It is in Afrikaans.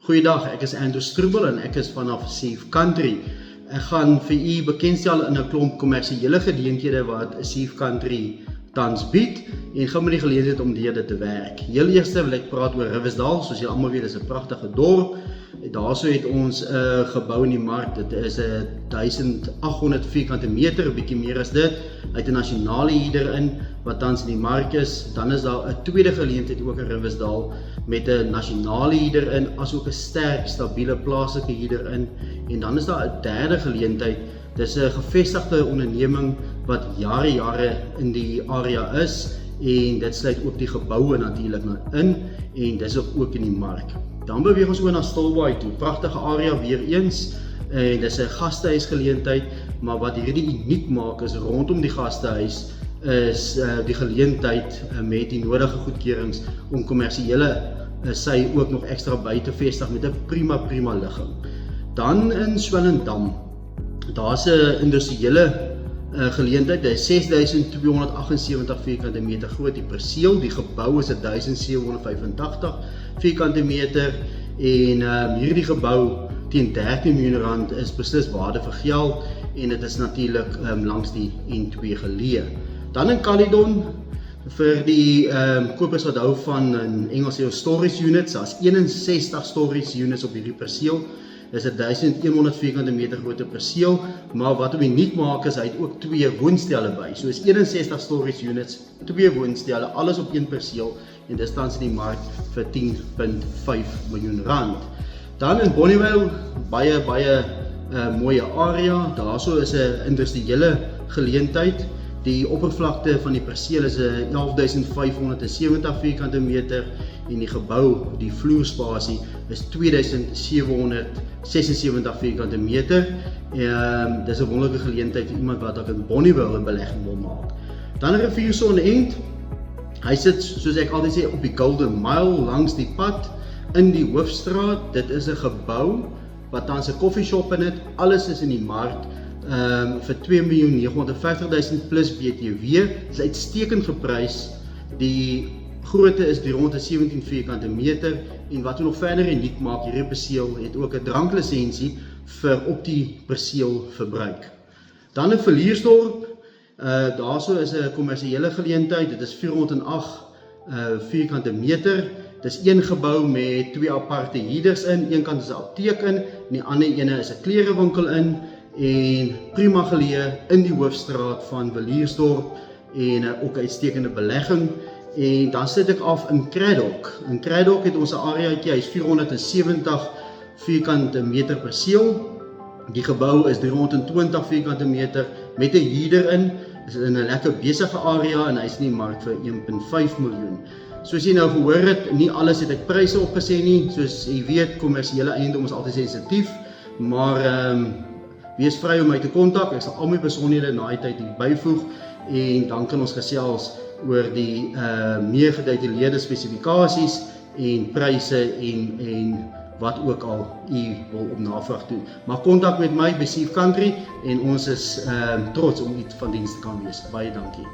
Goeiedag, ek is Andrew Strubbel en ek is vanaf Seef Country. Ek gaan vir u bekendstel in 'n klomp kommersiële geleenthede wat Seef Country tans bied en gaan met die geleentheid om deur dit te werk. Heel eerste wil ek praat oor Riversdal. Soos julle almal weet, is 'n pragtige dorp. Daarso het ons 'n gebou in die mark. Dit is 'n 1800 vierkante meter, 'n bietjie meer as dit. Uit 'n nasionale huurder in wat tans in die mark is. Dan is daar 'n tweede geleentheid ook in Riversdal met 'n nasionale huurder in, asook 'n sterk, stabiele plaaslike huurder in. En dan is daar 'n derde geleentheid. Dis 'n gevestigde onderneming wat jare in die area is en dit sluit ook die geboue natuurlik in en dis ook in die mark. Dan beweeg ons oor na Stilbaai toe. Pragtige area weer eens en dis 'n gastehuisgeleentheid, maar wat hierdie uniek maak is rondom die gastehuis is die geleentheid met die nodige goedkeurings om kommersiële sy ook nog ekstra by te vestig met 'n prima ligging. Dan in Swellendam, daar's 'n industriële geleentheid. Dit is 6278 vierkante meter groot, die perseel. Die gebou is 1785 vierkante meter en hierdie gebou teen R13 miljoen is beslis waarde vir geld en dit is natuurlik langs die N2 geleë. Dan in Caledon, vir die kopers wat hou van in Engels sê storage units, daar's 61 storage units op hierdie perseel. Dis 1100 vierkante meter groot perseel, maar wat hom uniek maak is hy het ook 2 woonstelle by. So is 61 storage units, 2 woonstelle, alles op een perseel en dis tans in die mark vir R10.5 miljoen. Dan in Bonnievale, baie mooie area. Daarso is 'n industriële geleentheid. Die oppervlakte van die perseel is 11.570 vierkante meter en die gebou, die vloerspasie, is 2.776 vierkante meter. Dis 'n wonderlike geleentheid vir iemand wat in Bonnievale 'n belegging wil maak. Dan Rivierson End. Hy sit, soos ek altyd sê, op die Golden Mile langs die pad in die hoofstraat. Dit is 'n gebou wat tans 'n koffieshop in het. Alles is in die mark. Vir 2.950.000 plus BTW, is uitstekend geprys. Die grootte is 317 vierkante meter en wat nog verder uniek maak, hierdie perseel het ook 'n dranklisensie vir op die perseel verbruik. Dan in Villiersdorp, daarso is 'n kommersiële geleentheid. Dit is 408 vierkante meter. Dis een gebou met 2 aparte huurders in. Een kant is 'n apteek in en die ander ene is 'n klerewinkel in. En prima geleë in die hoofstraat van Villiersdorp en ook 'n uitstekende belegging. En dan sit ek af in Craddock. In Craddock het ons 'n areaatjie, hy is 470 vierkante meter perseel. Die gebou is 320 vierkante meter met 'n huurder in. Dit is in 'n lekker besige area en hy is in die mark vir 1.5 miljoen. Soos jy nou gehoor het, nie alles het ek pryse opgesê nie. Soos jy weet, kommersiële eiendom is altyd sensitief, maar wees vry om my te kontak. Ek sal al my besonderhede na die tyd hier byvoeg en dan kan ons gesels oor die meer gedetailleerde spesifikasies en pryse en wat ook al u wil op navraag doen. Maar kontak met my by Seef Country en ons is trots om u van diens te kan wees. Baie dankie.